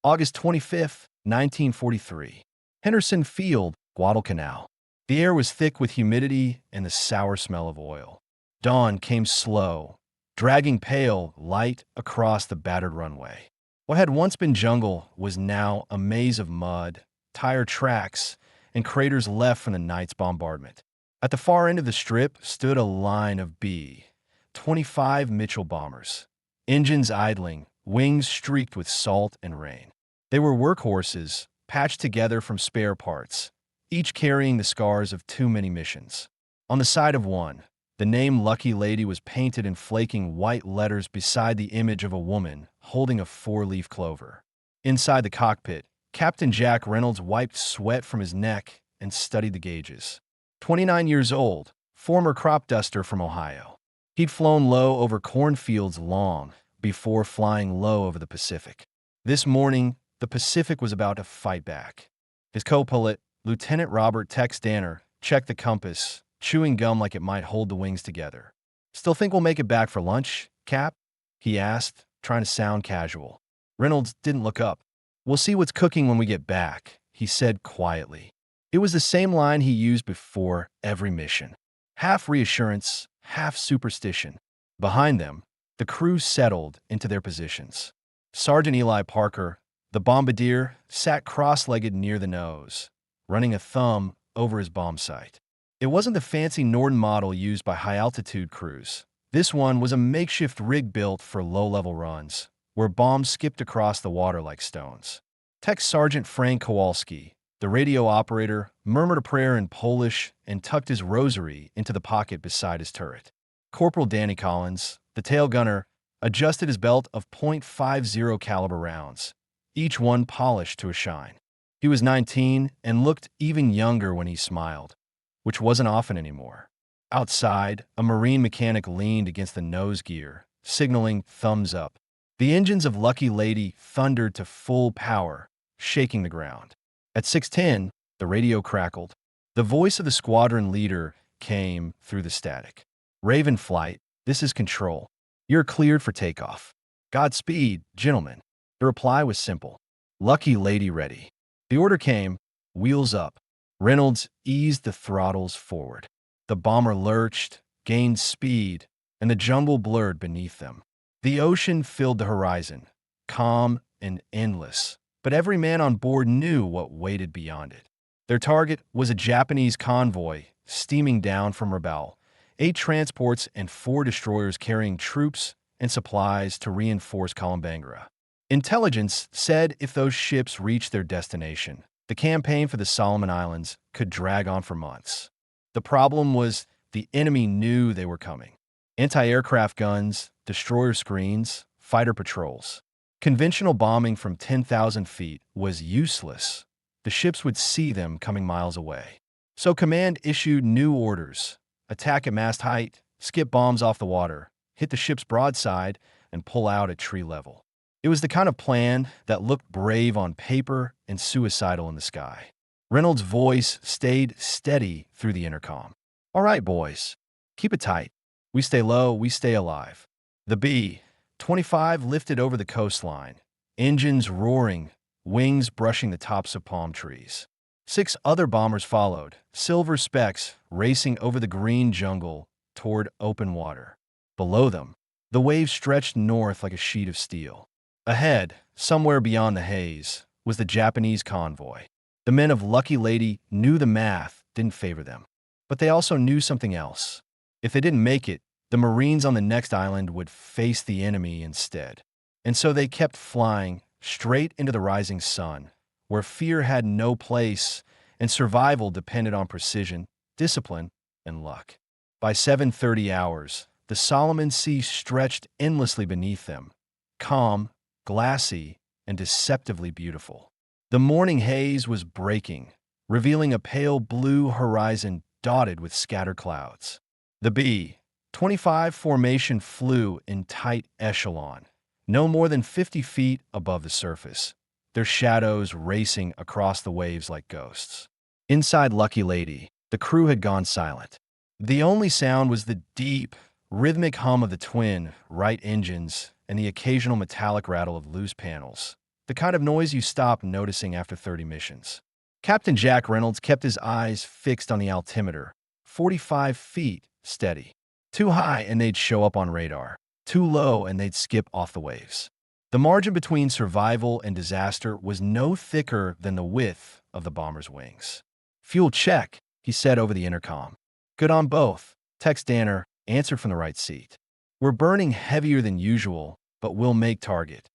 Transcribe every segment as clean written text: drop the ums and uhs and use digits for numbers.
August 25th, 1943. Henderson Field, Guadalcanal. The air was thick with humidity and the sour smell of oil. Dawn came slow, dragging pale light across the battered runway. What had once been jungle was now a maze of mud, tire tracks, and craters left from the night's bombardment. At the far end of the strip stood a line of B-25 Mitchell bombers, engines idling, wings streaked with salt and rain. They were workhorses, patched together from spare parts, each carrying the scars of too many missions. On the side of one, the name Lucky Lady was painted in flaking white letters beside the image of a woman holding a four-leaf clover. Inside the cockpit, Captain Jack Reynolds wiped sweat from his neck and studied the gauges. 29 years old, former crop duster from Ohio. He'd flown low over cornfields long before flying low over the Pacific. This morning, the Pacific was about to fight back. His co-pilot, Lieutenant Robert Tex Danner, checked the compass, chewing gum like it might hold the wings together. "Still think we'll make it back for lunch, Cap?" he asked, trying to sound casual. Reynolds didn't look up. "We'll see what's cooking when we get back," he said quietly. It was the same line he used before every mission. Half reassurance, half superstition. Behind them, the crew settled into their positions. Sergeant Eli Parker, the bombardier, sat cross-legged near the nose, running a thumb over his bomb sight. It wasn't the fancy Norden model used by high-altitude crews. This one was a makeshift rig built for low-level runs, where bombs skipped across the water like stones. Tech Sergeant Frank Kowalski, the radio operator, murmured a prayer in Polish and tucked his rosary into the pocket beside his turret. Corporal Danny Collins, the tail gunner, adjusted his belt of .50 caliber rounds, each one polished to a shine. He was 19 and looked even younger when he smiled, which wasn't often anymore. Outside, a Marine mechanic leaned against the nose gear, signaling thumbs up. The engines of Lucky Lady thundered to full power, shaking the ground. At 6:10, the radio crackled. The voice of the squadron leader came through the static. "Raven Flight, this is Control. You're cleared for takeoff. Godspeed, gentlemen." The reply was simple. "Lucky Lady ready." The order came, wheels up. Reynolds eased the throttles forward. The bomber lurched, gained speed, and the jungle blurred beneath them. The ocean filled the horizon, calm and endless, but every man on board knew what waited beyond it. Their target was a Japanese convoy steaming down from Rabaul, 8 transports and 4 destroyers carrying troops and supplies to reinforce Kalimangra. Intelligence said if those ships reached their destination, the campaign for the Solomon Islands could drag on for months. The problem was the enemy knew they were coming. Anti-aircraft guns, destroyer screens, fighter patrols. Conventional bombing from 10,000 feet was useless. The ships would see them coming miles away. So command issued new orders: attack at mast height, skip bombs off the water, hit the ship's broadside, and pull out at tree level. It was the kind of plan that looked brave on paper and suicidal in the sky. Reynolds' voice stayed steady through the intercom. "All right, boys. Keep it tight. We stay low, we stay alive." The B-25 lifted over the coastline, engines roaring, wings brushing the tops of palm trees. 6 other bombers followed, silver specks racing over the green jungle toward open water. Below them, the waves stretched north like a sheet of steel. Ahead, somewhere beyond the haze, was the Japanese convoy. The men of Lucky Lady knew the math didn't favor them, but they also knew something else. If they didn't make it, the Marines on the next island would face the enemy instead. And so they kept flying straight into the rising sun, where fear had no place and survival depended on precision, discipline, and luck. By 7:30 hours, the Solomon Sea stretched endlessly beneath them, calm, glassy, and deceptively beautiful. The morning haze was breaking, revealing a pale blue horizon dotted with scattered clouds. The B-25 formation flew in tight echelon, no more than 50 feet above the surface, their shadows racing across the waves like ghosts. Inside Lucky Lady, the crew had gone silent. The only sound was the deep, rhythmic hum of the twin, right engines and the occasional metallic rattle of loose panels, the kind of noise you stop noticing after 30 missions. Captain Jack Reynolds kept his eyes fixed on the altimeter, 45 feet, steady. Too high and they'd show up on radar. Too low and they'd skip off the waves. The margin between survival and disaster was no thicker than the width of the bomber's wings. "Fuel check," he said over the intercom. "Good on both," Tex Danner answered from the right seat. "We're burning heavier than usual, but we'll make target."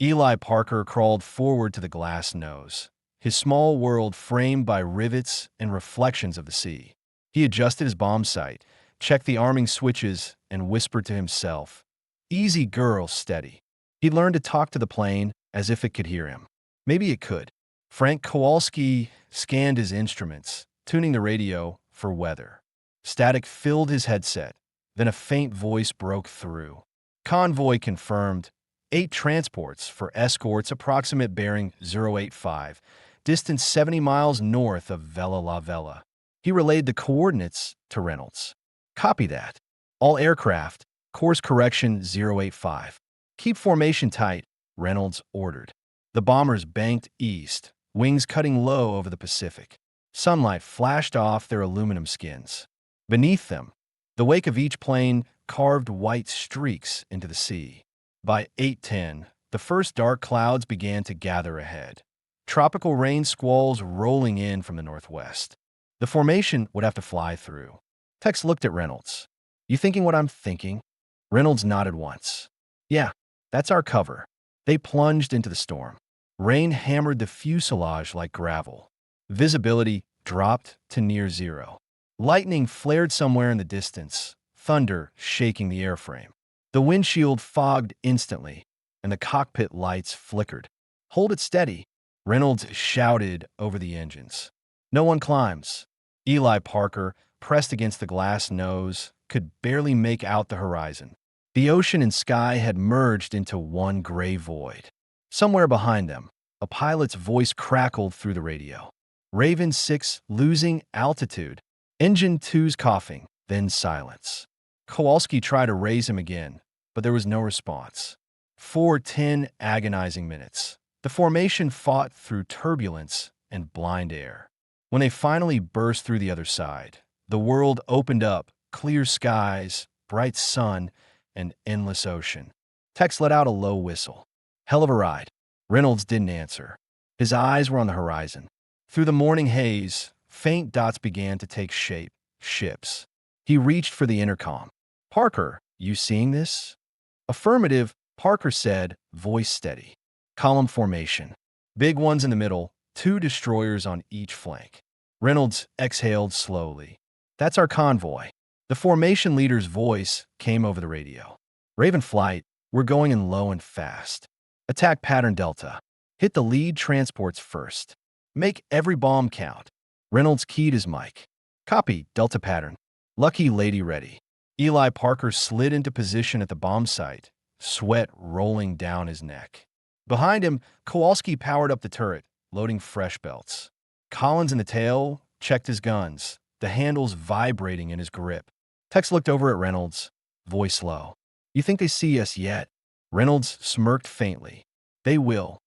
Eli Parker crawled forward to the glass nose, his small world framed by rivets and reflections of the sea. He adjusted his bomb sight, checked the arming switches, and whispered to himself, "Easy, girl, steady." He learned to talk to the plane as if it could hear him. Maybe it could. Frank Kowalski scanned his instruments, tuning the radio for weather. Static filled his headset. Then a faint voice broke through. "Convoy confirmed. 8 transports for escorts, approximate bearing 085, distance 70 miles north of Vella La Vella." He relayed the coordinates to Reynolds. "Copy that. All aircraft, course correction 085. Keep formation tight," Reynolds ordered. The bombers banked east, wings cutting low over the Pacific. Sunlight flashed off their aluminum skins. Beneath them, the wake of each plane carved white streaks into the sea. By 8:10, the first dark clouds began to gather ahead. Tropical rain squalls rolling in from the northwest. The formation would have to fly through. Tex looked at Reynolds. "You thinking what I'm thinking?" Reynolds nodded once. "Yeah, that's our cover." They plunged into the storm. Rain hammered the fuselage like gravel. Visibility dropped to near zero. Lightning flared somewhere in the distance, thunder shaking the airframe. The windshield fogged instantly, and the cockpit lights flickered. "Hold it steady," Reynolds shouted over the engines. "No one climbs." Eli Parker, pressed against the glass nose, could barely make out the horizon. The ocean and sky had merged into one gray void. Somewhere behind them, a pilot's voice crackled through the radio. "Raven 6 losing altitude. Engine 2's coughing." Then silence. Kowalski tried to raise him again, but there was no response. 4 agonizing minutes. The formation fought through turbulence and blind air. When they finally burst through the other side, the world opened up, clear skies, bright sun, and endless ocean. Tex let out a low whistle. "Hell of a ride." Reynolds didn't answer. His eyes were on the horizon. Through the morning haze, faint dots began to take shape, ships. He reached for the intercom. "Parker, you seeing this?" "Affirmative," Parker said, voice steady. "Column formation. Big ones in the middle, 2 destroyers on each flank." Reynolds exhaled slowly. "That's our convoy." The formation leader's voice came over the radio. "Raven Flight, we're going in low and fast. Attack pattern Delta. Hit the lead transports first. Make every bomb count." Reynolds keyed his mic. "Copy, Delta pattern. Lucky Lady ready." Eli Parker slid into position at the bomb site, sweat rolling down his neck. Behind him, Kowalski powered up the turret, loading fresh belts. Collins in the tail checked his guns, the handles vibrating in his grip. Tex looked over at Reynolds, voice low. "You think they see us yet?" Reynolds smirked faintly. "They will."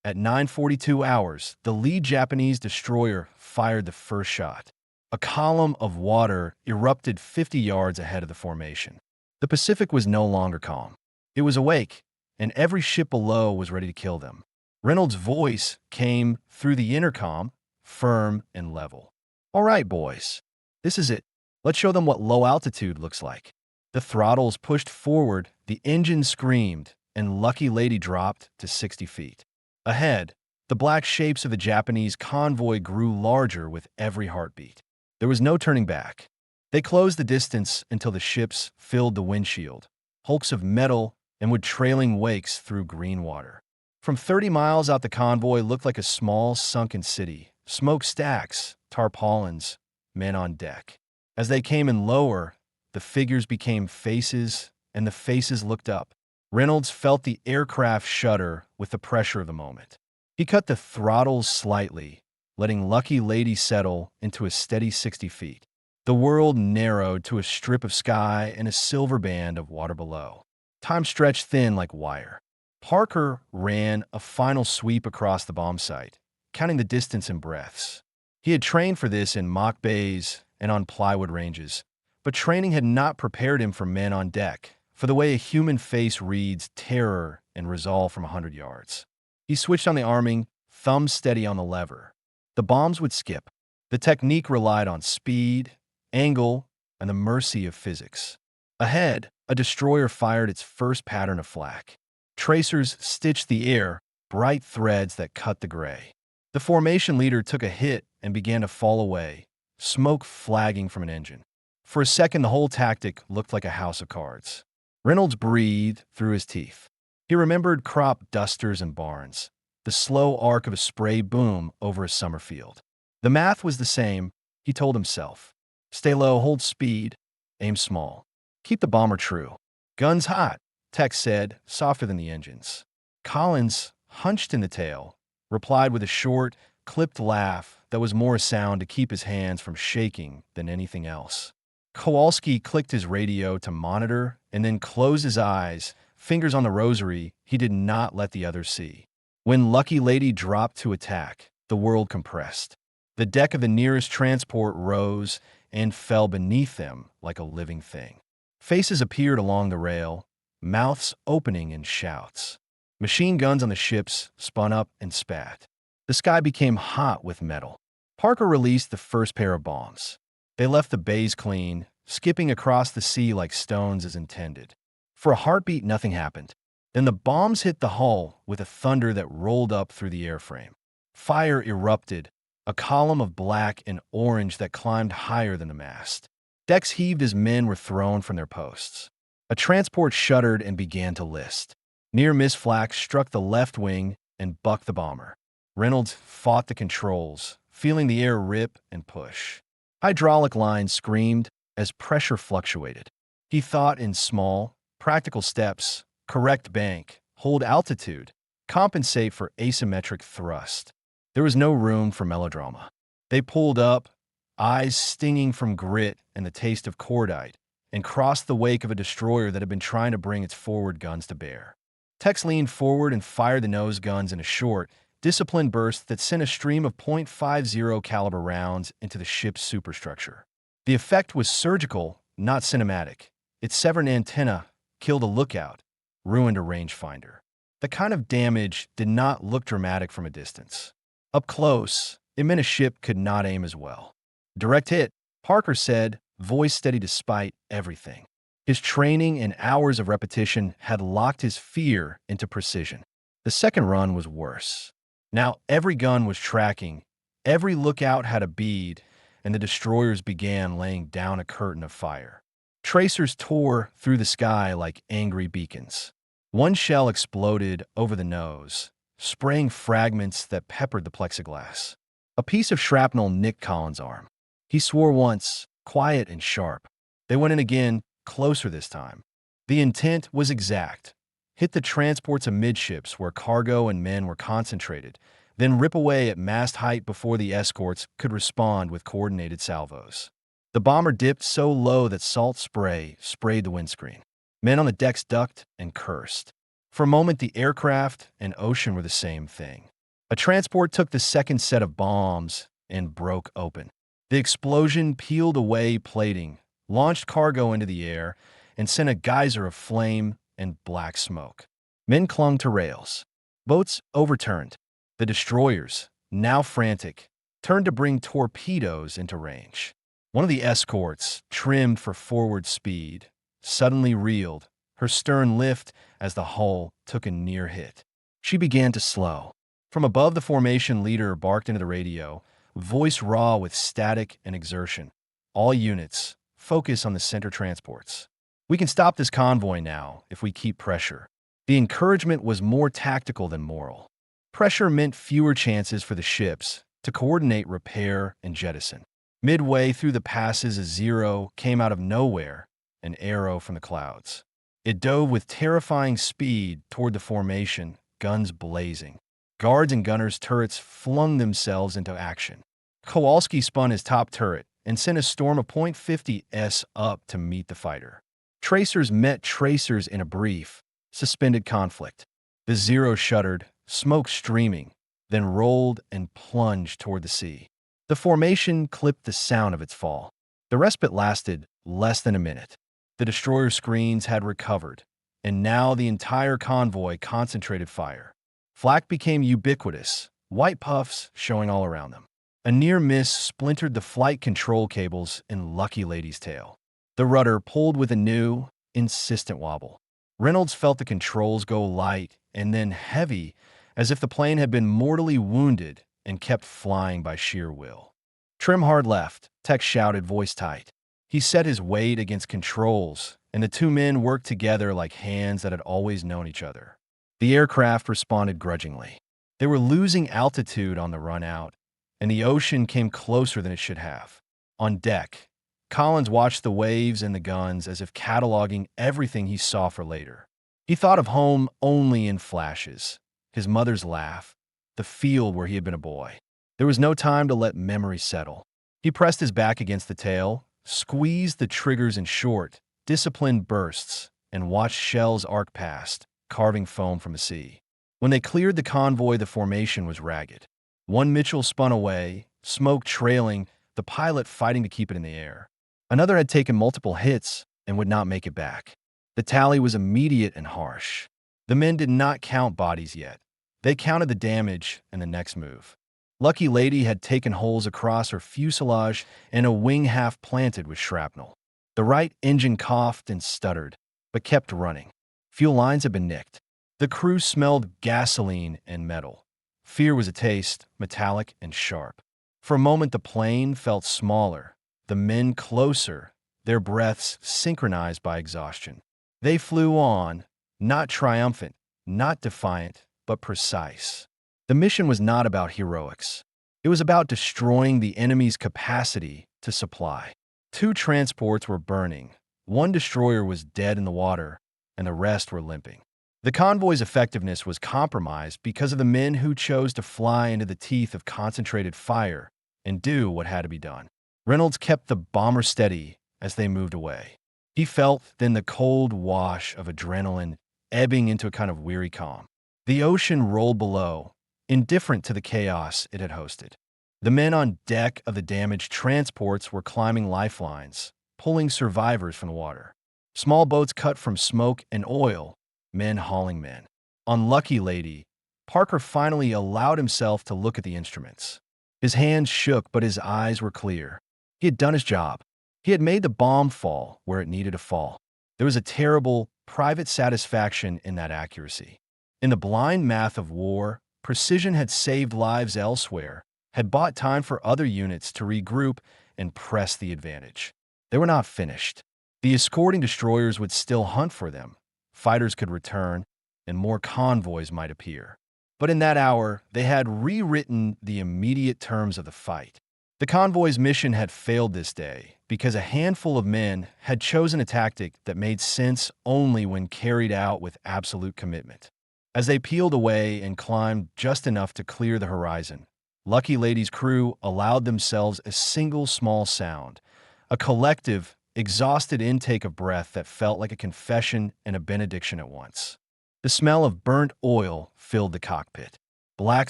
At 9:42 hours, the lead Japanese destroyer fired the first shot. A column of water erupted 50 yards ahead of the formation. The Pacific was no longer calm. It was awake, and every ship below was ready to kill them. Reynolds' voice came through the intercom, firm and level. "All right, boys. This is it. Let's show them what low altitude looks like." The throttles pushed forward, the engine screamed, and Lucky Lady dropped to 60 feet. Ahead, the black shapes of the Japanese convoy grew larger with every heartbeat. There was no turning back. They closed the distance until the ships filled the windshield, hulks of metal and with trailing wakes through green water. From 30 miles out, the convoy looked like a small, sunken city. Smokestacks, tarpaulins, men on deck. As they came in lower, the figures became faces, and the faces looked up. Reynolds felt the aircraft shudder with the pressure of the moment. He cut the throttles slightly, letting Lucky Lady settle into a steady 60 feet. The world narrowed to a strip of sky and a silver band of water below. Time stretched thin like wire. Parker ran a final sweep across the bomb site, counting the distance in breaths. He had trained for this in mock bays and on plywood ranges, but training had not prepared him for men on deck, for the way a human face reads terror and resolve from 100 yards. He switched on the arming, thumb steady on the lever. The bombs would skip. The technique relied on speed, angle, and the mercy of physics. Ahead, a destroyer fired its first pattern of flak. Tracers stitched the air, bright threads that cut the gray. The formation leader took a hit and began to fall away, smoke flagging from an engine. For a second, the whole tactic looked like a house of cards. Reynolds breathed through his teeth. He remembered crop dusters and barns, the slow arc of a spray boom over a summer field. The math was the same, he told himself. Stay low, hold speed, aim small. Keep the bomber true. Guns hot, Tex said, softer than the engines. Collins, hunched in the tail, replied with a short, clipped laugh that was more a sound to keep his hands from shaking than anything else. Kowalski clicked his radio to monitor and then closed his eyes, fingers on the rosary he did not let the others see. When Lucky Lady dropped to attack, the world compressed. The deck of the nearest transport rose and fell beneath them like a living thing. Faces appeared along the rail, mouths opening in shouts. Machine guns on the ships spun up and spat. The sky became hot with metal. Parker released the first pair of bombs. They left the bays clean, skipping across the sea like stones as intended. For a heartbeat, nothing happened. Then the bombs hit the hull with a thunder that rolled up through the airframe. Fire erupted, a column of black and orange that climbed higher than the mast. Decks heaved as men were thrown from their posts. A transport shuddered and began to list. Near-miss flak struck the left wing and bucked the bomber. Reynolds fought the controls, feeling the air rip and push. Hydraulic lines screamed as pressure fluctuated. He thought in small, practical steps: correct bank, hold altitude, compensate for asymmetric thrust. There was no room for melodrama. They pulled up, eyes stinging from grit and the taste of cordite, and crossed the wake of a destroyer that had been trying to bring its forward guns to bear. Tex leaned forward and fired the nose guns in a short, disciplined burst that sent a stream of .50 caliber rounds into the ship's superstructure. The effect was surgical, not cinematic. It severed an antenna, killed a lookout, ruined a rangefinder. The kind of damage did not look dramatic from a distance. Up close, it meant a ship could not aim as well. Direct hit, Parker said, voice steady despite everything. His training and hours of repetition had locked his fear into precision. The second run was worse. Now every gun was tracking, every lookout had a bead, and the destroyers began laying down a curtain of fire. Tracers tore through the sky like angry beacons. One shell exploded over the nose, spraying fragments that peppered the plexiglass. A piece of shrapnel nicked Collins' arm. He swore once, quiet and sharp. They went in again, closer this time. The intent was exact. Hit the transports amidships where cargo and men were concentrated, then rip away at mast height before the escorts could respond with coordinated salvos. The bomber dipped so low that salt spray sprayed the windscreen. Men on the decks ducked and cursed. For a moment, the aircraft and ocean were the same thing. A transport took the second set of bombs and broke open. The explosion peeled away plating, launched cargo into the air, and sent a geyser of flame and black smoke. Men clung to rails. Boats overturned. The destroyers, now frantic, turned to bring torpedoes into range. One of the escorts, trimmed for forward speed, suddenly reeled, her stern lift as the hull took a near hit. She began to slow. From above, the formation leader barked into the radio, voice raw with static and exertion. All units, focus on the center transports. We can stop this convoy now if we keep pressure. The encouragement was more tactical than moral. Pressure meant fewer chances for the ships to coordinate repair and jettison. Midway through the passes, a Zero came out of nowhere, an arrow from the clouds. It dove with terrifying speed toward the formation, guns blazing. Guards and gunners' turrets flung themselves into action. Kowalski spun his top turret and sent a storm of .50s up to meet the fighter. Tracers met tracers in a brief, suspended conflict. The Zero shuddered, smoke streaming, then rolled and plunged toward the sea. The formation clipped the sound of its fall. The respite lasted less than a minute. The destroyer screens had recovered, and now the entire convoy concentrated fire. Flak became ubiquitous, white puffs showing all around them. A near miss splintered the flight control cables in Lucky Lady's tail. The rudder pulled with a new, insistent wobble. Reynolds felt the controls go light and then heavy, as if the plane had been mortally wounded and kept flying by sheer will. Trim hard left, Tex shouted, voice tight. He set his weight against controls, and the two men worked together like hands that had always known each other. The aircraft responded grudgingly. They were losing altitude on the run out, and the ocean came closer than it should have. On deck, Collins watched the waves and the guns as if cataloging everything he saw for later. He thought of home only in flashes, his mother's laugh, the field where he had been a boy. There was no time to let memory settle. He pressed his back against the tail, squeezed the triggers in short, disciplined bursts, and watched shells arc past, carving foam from the sea. When they cleared the convoy, the formation was ragged. One Mitchell spun away, smoke trailing, the pilot fighting to keep it in the air. Another had taken multiple hits and would not make it back. The tally was immediate and harsh. The men did not count bodies yet. They counted the damage and the next move. Lucky Lady had taken holes across her fuselage and a wing half planted with shrapnel. The right engine coughed and stuttered, but kept running. Fuel lines had been nicked. The crew smelled gasoline and metal. Fear was a taste, metallic and sharp. For a moment the plane felt smaller, the men closer, their breaths synchronized by exhaustion. They flew on, not triumphant, not defiant, but precise. The mission was not about heroics. It was about destroying the enemy's capacity to supply. 2 transports were burning, 1 destroyer was dead in the water, and the rest were limping. The convoy's effectiveness was compromised because of the men who chose to fly into the teeth of concentrated fire and do what had to be done. Reynolds kept the bomber steady as they moved away. He felt then the cold wash of adrenaline ebbing into a kind of weary calm. The ocean rolled below, indifferent to the chaos it had hosted. The men on deck of the damaged transports were climbing lifelines, pulling survivors from the water. Small boats cut from smoke and oil, men hauling men. On Lucky Lady, Parker finally allowed himself to look at the instruments. His hands shook, but his eyes were clear. He had done his job. He had made the bomb fall where it needed to fall. There was a terrible, private satisfaction in that accuracy. In the blind math of war, precision had saved lives elsewhere, had bought time for other units to regroup and press the advantage. They were not finished. The escorting destroyers would still hunt for them. Fighters could return, and more convoys might appear. But in that hour, they had rewritten the immediate terms of the fight. The convoy's mission had failed this day because a handful of men had chosen a tactic that made sense only when carried out with absolute commitment. As they peeled away and climbed just enough to clear the horizon, Lucky Lady's crew allowed themselves a single small sound, a collective, exhausted intake of breath that felt like a confession and a benediction at once. The smell of burnt oil filled the cockpit. Black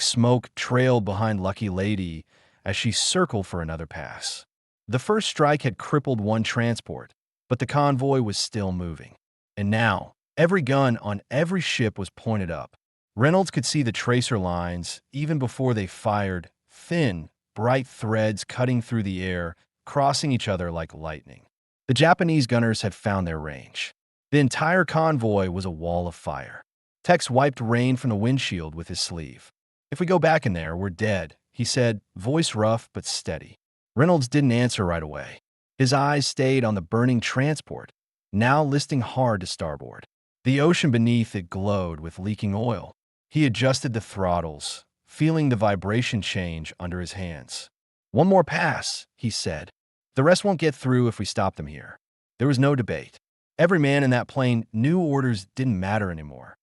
smoke trailed behind Lucky Lady as she circled for another pass. The first strike had crippled 1 transport, but the convoy was still moving. And now, every gun on every ship was pointed up. Reynolds could see the tracer lines, even before they fired, thin, bright threads cutting through the air, crossing each other like lightning. The Japanese gunners had found their range. The entire convoy was a wall of fire. Tex wiped rain from the windshield with his sleeve. "If we go back in there, we're dead," he said, voice rough but steady. Reynolds didn't answer right away. His eyes stayed on the burning transport, now listing hard to starboard. The ocean beneath it glowed with leaking oil. He adjusted the throttles, feeling the vibration change under his hands. "One more pass," he said. "The rest won't get through if we stop them here." There was no debate. Every man in that plane knew orders didn't matter anymore.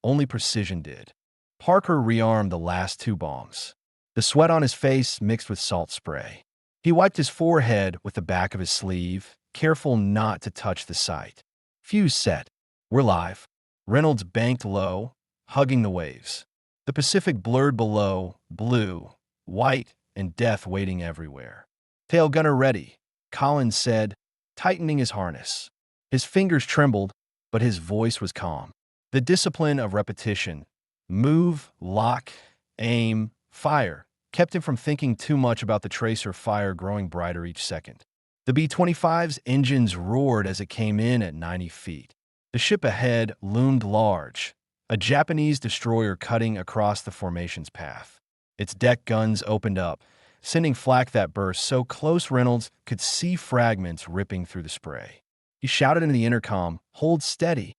Only precision did. Parker rearmed the last 2 bombs. The sweat on his face mixed with salt spray. He wiped his forehead with the back of his sleeve, careful not to touch the sight. "Fuse set. We're live." Reynolds banked low, hugging the waves. The Pacific blurred below, blue, white, and death waiting everywhere. "Tail gunner ready," Collins said, tightening his harness. His fingers trembled, but his voice was calm. The discipline of repetition, move, lock, aim, fire, kept him from thinking too much about the tracer fire growing brighter each second. The B-25's engines roared as it came in at 90 feet. The ship ahead loomed large, a Japanese destroyer cutting across the formation's path. Its deck guns opened up, sending flak that burst so close Reynolds could see fragments ripping through the spray. He shouted into the intercom, "Hold steady."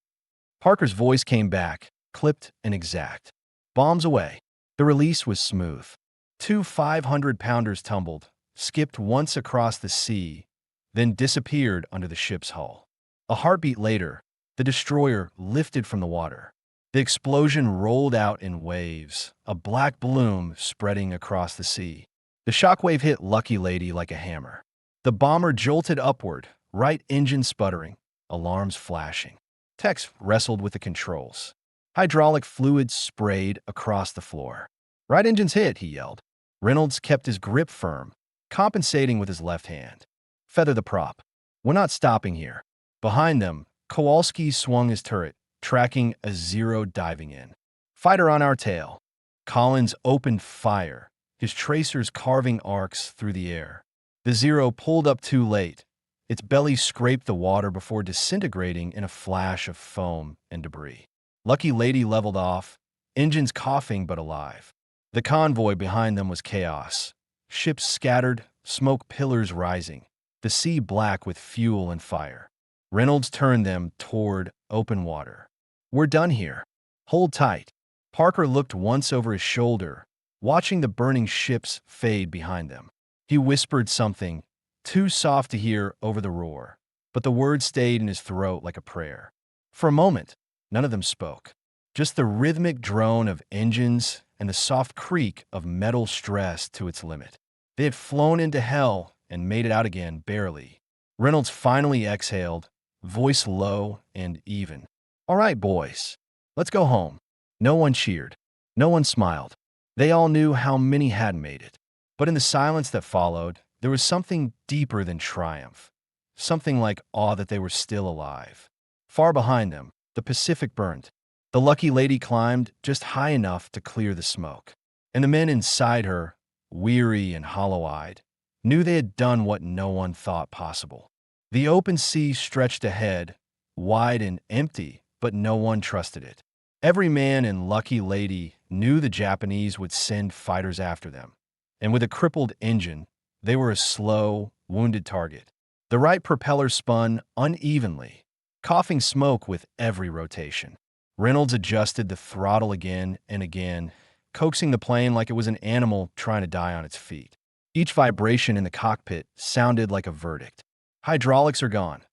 Parker's voice came back, clipped and exact. "Bombs away." The release was smooth. Two 500-pounders tumbled, skipped once across the sea, then disappeared under the ship's hull. A heartbeat later, the destroyer lifted from the water. The explosion rolled out in waves, a black bloom spreading across the sea. The shockwave hit Lucky Lady like a hammer. The bomber jolted upward, right engine sputtering, alarms flashing. Tex wrestled with the controls. Hydraulic fluid sprayed across the floor. "Right engine's hit," he yelled. Reynolds kept his grip firm, compensating with his left hand. "Feather the prop. We're not stopping here." Behind them, Kowalski swung his turret, tracking a Zero diving in. "Fighter on our tail." Collins opened fire, his tracers carving arcs through the air. The Zero pulled up too late. Its belly scraped the water before disintegrating in a flash of foam and debris. Lucky Lady leveled off, engines coughing but alive. The convoy behind them was chaos. Ships scattered, smoke pillars rising, the sea black with fuel and fire. Reynolds turned them toward open water. "We're done here. Hold tight." Parker looked once over his shoulder, watching the burning ships fade behind them. He whispered something, too soft to hear over the roar, but the words stayed in his throat like a prayer. For a moment, none of them spoke. Just the rhythmic drone of engines and the soft creak of metal stressed to its limit. They had flown into hell and made it out again barely. Reynolds finally exhaled, voice low and even. "All right, boys. Let's go home." No one cheered. No one smiled. They all knew how many hadn't made it. But in the silence that followed, there was something deeper than triumph. Something like awe that they were still alive. Far behind them, the Pacific burned. The Lucky Lady climbed just high enough to clear the smoke. And the men inside her, weary and hollow-eyed, knew they had done what no one thought possible. The open sea stretched ahead, wide and empty, but no one trusted it. Every man in Lucky Lady knew the Japanese would send fighters after them. And with a crippled engine, they were a slow, wounded target. The right propeller spun unevenly, coughing smoke with every rotation. Reynolds adjusted the throttle again and again, coaxing the plane like it was an animal trying to die on its feet. Each vibration in the cockpit sounded like a verdict. "Hydraulics are gone,"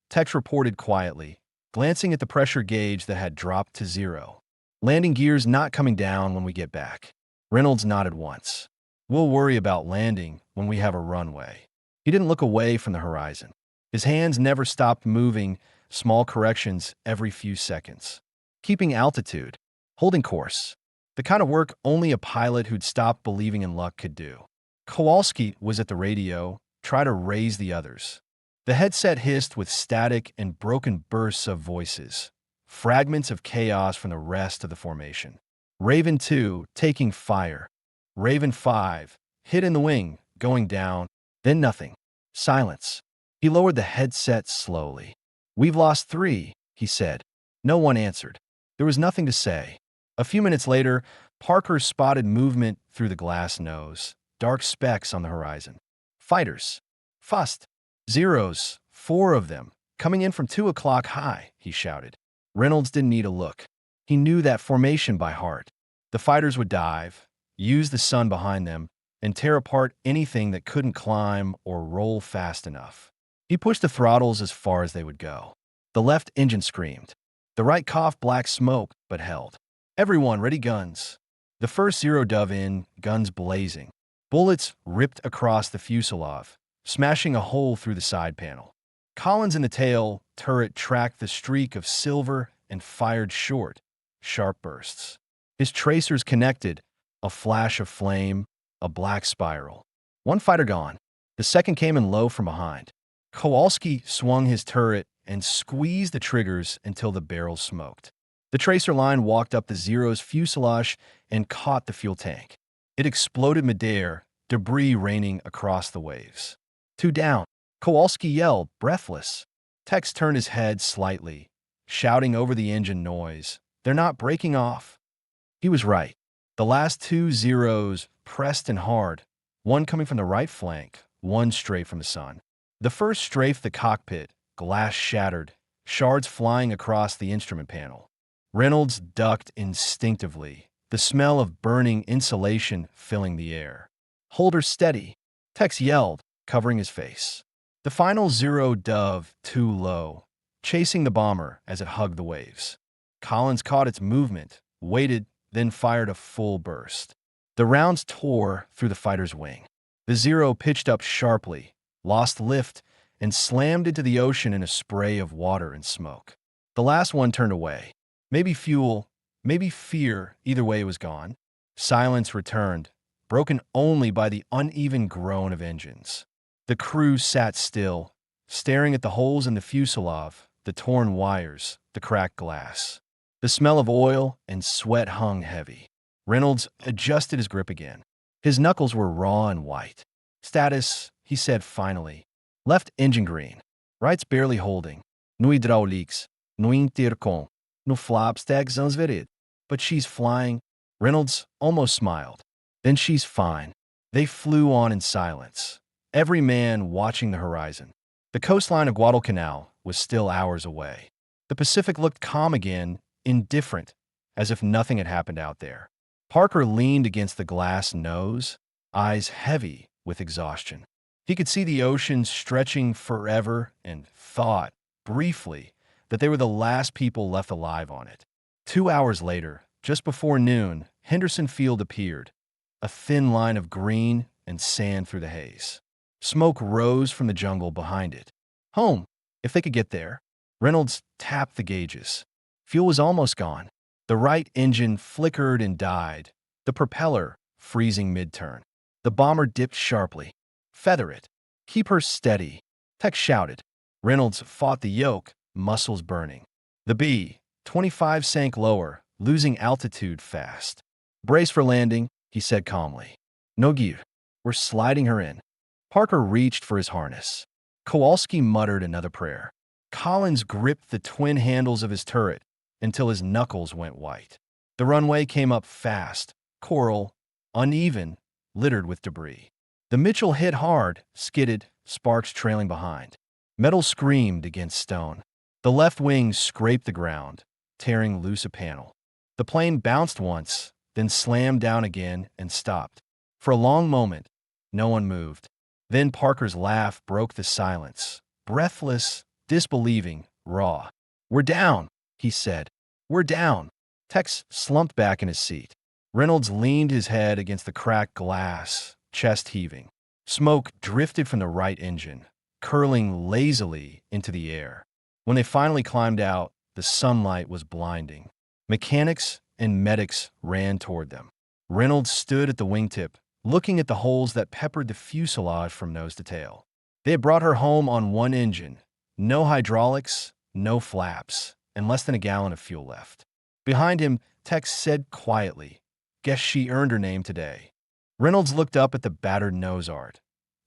Tex reported quietly, glancing at the pressure gauge that had dropped to 0. "Landing gear's not coming down when we get back." Reynolds nodded once. "We'll worry about landing when we have a runway." He didn't look away from the horizon. His hands never stopped moving, small corrections every few seconds. Keeping altitude, holding course, the kind of work only a pilot who'd stopped believing in luck could do. Kowalski was at the radio, trying to raise the others. The headset hissed with static and broken bursts of voices, fragments of chaos from the rest of the formation. Raven 2 taking fire. Raven 5 hit in the wing, going down, then nothing. Silence. He lowered the headset slowly. "We've lost 3, he said. No one answered. There was nothing to say. A few minutes later, Parker spotted movement through the glass nose, dark specks on the horizon. "Fighters. Fust. Zeros, 4 of them, coming in from 2 o'clock high," he shouted. Reynolds didn't need a look. He knew that formation by heart. The fighters would dive, use the sun behind them, and tear apart anything that couldn't climb or roll fast enough. He pushed the throttles as far as they would go. The left engine screamed. The right coughed black smoke, but held. "Everyone, ready guns." The first Zero dove in, guns blazing. Bullets ripped across the fuselage, smashing a hole through the side panel. Collins in the tail turret tracked the streak of silver and fired short, sharp bursts. His tracers connected, a flash of flame, a black spiral. One fighter gone. The second came in low from behind. Kowalski swung his turret and squeezed the triggers until the barrels smoked. The tracer line walked up the Zero's fuselage and caught the fuel tank. It exploded midair, debris raining across the waves. Two down. Kowalski yelled, breathless. Tex turned his head slightly, shouting over the engine noise, "They're not breaking off." He was right. The last two Zeros pressed and hard, one coming from the right flank, one straight from the sun. The first strafed the cockpit, glass shattered, shards flying across the instrument panel. Reynolds ducked instinctively, the smell of burning insulation filling the air. "Hold her steady," Tex yelled, covering his face. The final Zero dove too low, chasing the bomber as it hugged the waves. Collins caught its movement, waited, then fired a full burst. The rounds tore through the fighter's wing. The Zero pitched up sharply, lost lift, and slammed into the ocean in a spray of water and smoke. The last one turned away. Maybe fuel, maybe fear, either way it was gone. Silence returned, broken only by the uneven groan of engines. The crew sat still, staring at the holes in the fuselage, the torn wires, the cracked glass. The smell of oil and sweat hung heavy. Reynolds adjusted his grip again. His knuckles were raw and white. "Status," he said finally. "Left engine green. Right's barely holding. No hydraulics. No intercom. No flapstack zansverid. But she's flying." Reynolds almost smiled. "Then she's fine." They flew on in silence, every man watching the horizon. The coastline of Guadalcanal was still hours away. The Pacific looked calm again, indifferent, as if nothing had happened out there. Parker leaned against the glass nose, eyes heavy with exhaustion. He could see the ocean stretching forever and thought, briefly, that they were the last people left alive on it. 2 hours later, just before noon, Henderson Field appeared, a thin line of green and sand through the haze. Smoke rose from the jungle behind it. Home, if they could get there. Reynolds tapped the gauges. Fuel was almost gone. The right engine flickered and died, the propeller freezing mid-turn. The bomber dipped sharply. "Feather it. Keep her steady," Tex shouted. Reynolds fought the yoke, muscles burning. The B-25 sank lower, losing altitude fast. "Brace for landing," he said calmly. "No gear. We're sliding her in." Parker reached for his harness. Kowalski muttered another prayer. Collins gripped the twin handles of his turret until his knuckles went white. The runway came up fast, coral, uneven, littered with debris. The Mitchell hit hard, skidded, sparks trailing behind. Metal screamed against stone. The left wing scraped the ground, tearing loose a panel. The plane bounced once, then slammed down again and stopped. For a long moment, no one moved. Then Parker's laugh broke the silence, breathless, disbelieving, raw. "We're down," he said. "We're down." Tex slumped back in his seat. Reynolds leaned his head against the cracked glass, chest heaving. Smoke drifted from the right engine, curling lazily into the air. When they finally climbed out, the sunlight was blinding. Mechanics and medics ran toward them. Reynolds stood at the wingtip, looking at the holes that peppered the fuselage from nose to tail. They had brought her home on one engine. No hydraulics, no flaps, and less than a gallon of fuel left. Behind him, Tex said quietly, "Guess she earned her name today." Reynolds looked up at the battered nose art.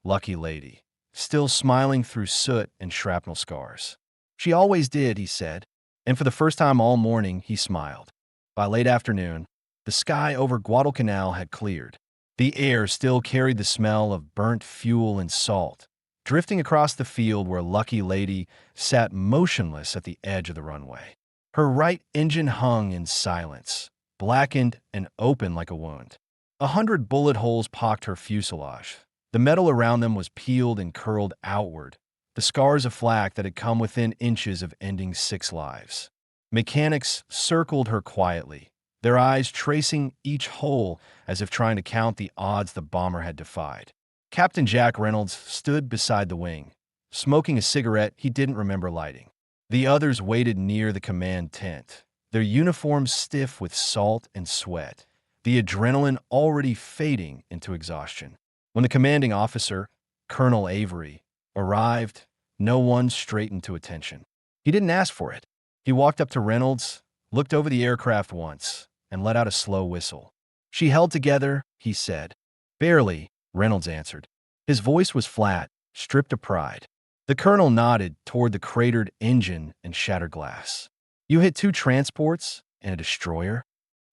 Lucky lady, still smiling through soot and shrapnel scars. "She always did," he said, and for the first time all morning he smiled. By late afternoon, the sky over Guadalcanal had cleared. The air still carried the smell of burnt fuel and salt, drifting across the field where Lucky Lady sat motionless at the edge of the runway. Her right engine hung in silence, blackened and open like a wound. 100 bullet holes pocked her fuselage. The metal around them was peeled and curled outward, the scars of flak that had come within inches of ending 6 lives. Mechanics circled her quietly, their eyes tracing each hole as if trying to count the odds the bomber had defied. Captain Jack Reynolds stood beside the wing, smoking a cigarette he didn't remember lighting. The others waited near the command tent, their uniforms stiff with salt and sweat, the adrenaline already fading into exhaustion. When the commanding officer, Colonel Avery, arrived, no one straightened to attention. He didn't ask for it. He walked up to Reynolds, looked over the aircraft once, and let out a slow whistle. "She held together," he said. "Barely," Reynolds answered. His voice was flat, stripped of pride. The colonel nodded toward the cratered engine and shattered glass. "You hit 2 transports and a destroyer?"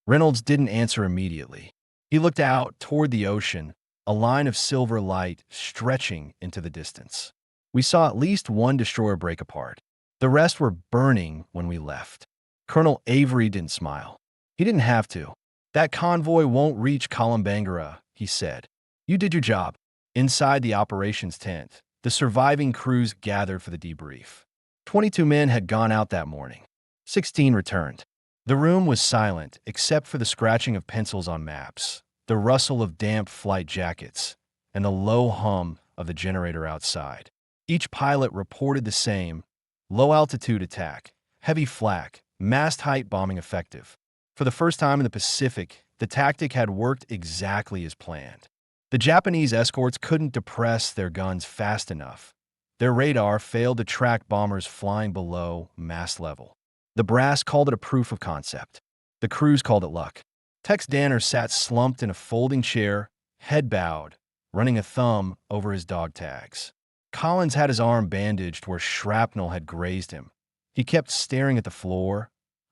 Reynolds didn't answer immediately. He looked out toward the ocean, a line of silver light stretching into the distance. "We saw at least 1 destroyer break apart. The rest were burning when we left." Colonel Avery didn't smile. He didn't have to. "That convoy won't reach Kalimbangara," he said. "You did your job." Inside the operations tent, the surviving crews gathered for the debrief. 22 men had gone out that morning. 16 returned. The room was silent except for the scratching of pencils on maps, the rustle of damp flight jackets, and the low hum of the generator outside. Each pilot reported the same: low-altitude attack, heavy flak, mast height bombing effective. For the first time in the Pacific, the tactic had worked exactly as planned. The Japanese escorts couldn't depress their guns fast enough. Their radar failed to track bombers flying below mast level. The brass called it a proof of concept. The crews called it luck. Tex Danner sat slumped in a folding chair, head bowed, running a thumb over his dog tags. Collins had his arm bandaged where shrapnel had grazed him. He kept staring at the floor,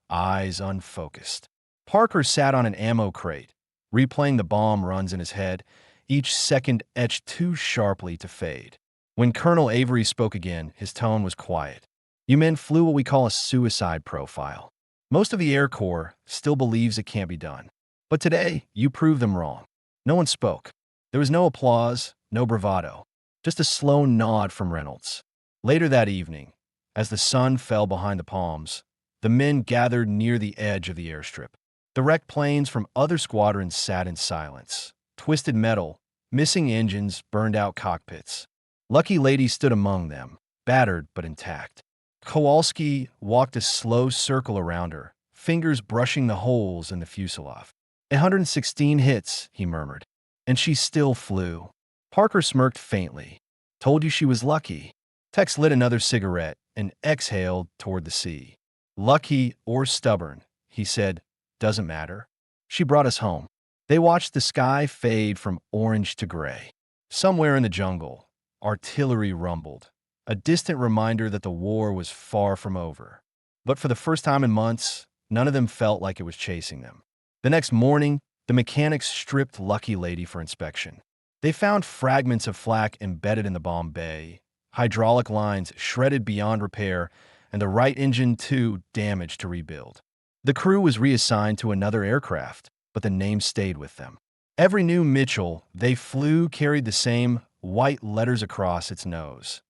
eyes unfocused. Parker sat on an ammo crate, replaying the bomb runs in his head, each second etched too sharply to fade. When Colonel Avery spoke again, his tone was quiet. "You men flew what we call a suicide profile. Most of the Air Corps still believes it can't be done. But today, you proved them wrong." No one spoke. There was no applause, no bravado, just a slow nod from Reynolds. Later that evening, as the sun fell behind the palms, the men gathered near the edge of the airstrip. The wrecked planes from other squadrons sat in silence. Twisted metal, missing engines, burned out cockpits. Lucky Lady stood among them, battered but intact. Kowalski walked a slow circle around her, fingers brushing the holes in the fuselage. 116 hits, he murmured. "And she still flew." Parker smirked faintly. "Told you she was lucky." Tex lit another cigarette and exhaled toward the sea. "Lucky or stubborn," he said, "doesn't matter. She brought us home." They watched the sky fade from orange to gray. Somewhere in the jungle, artillery rumbled, a distant reminder that the war was far from over. But for the first time in months, none of them felt like it was chasing them. The next morning, the mechanics stripped Lucky Lady for inspection. They found fragments of flak embedded in the bomb bay, hydraulic lines shredded beyond repair, and the right engine, too, damaged to rebuild. The crew was reassigned to another aircraft, but the name stayed with them. Every new Mitchell they flew carried the same white letters across its nose: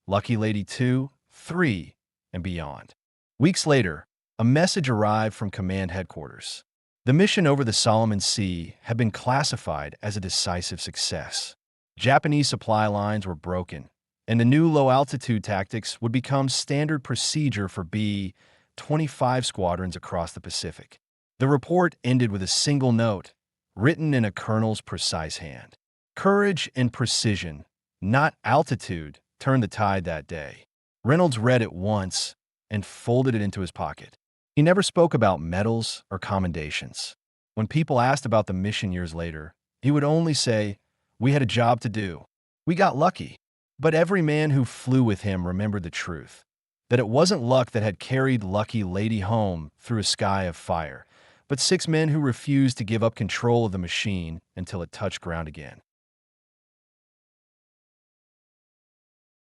Lucky Lady 2, 3, and beyond. Weeks later, a message arrived from command headquarters. The mission over the Solomon Sea had been classified as a decisive success. Japanese supply lines were broken, and the new low-altitude tactics would become standard procedure for B-25 squadrons across the Pacific. The report ended with a single note, written in a colonel's precise hand. Courage and precision, not altitude, turned the tide that day. Reynolds read it once and folded it into his pocket. He never spoke about medals or commendations. When people asked about the mission years later, he would only say, "We had a job to do. We got lucky." But every man who flew with him remembered the truth, that it wasn't luck that had carried Lucky Lady home through a sky of fire, but 6 men who refused to give up control of the machine until it touched ground again.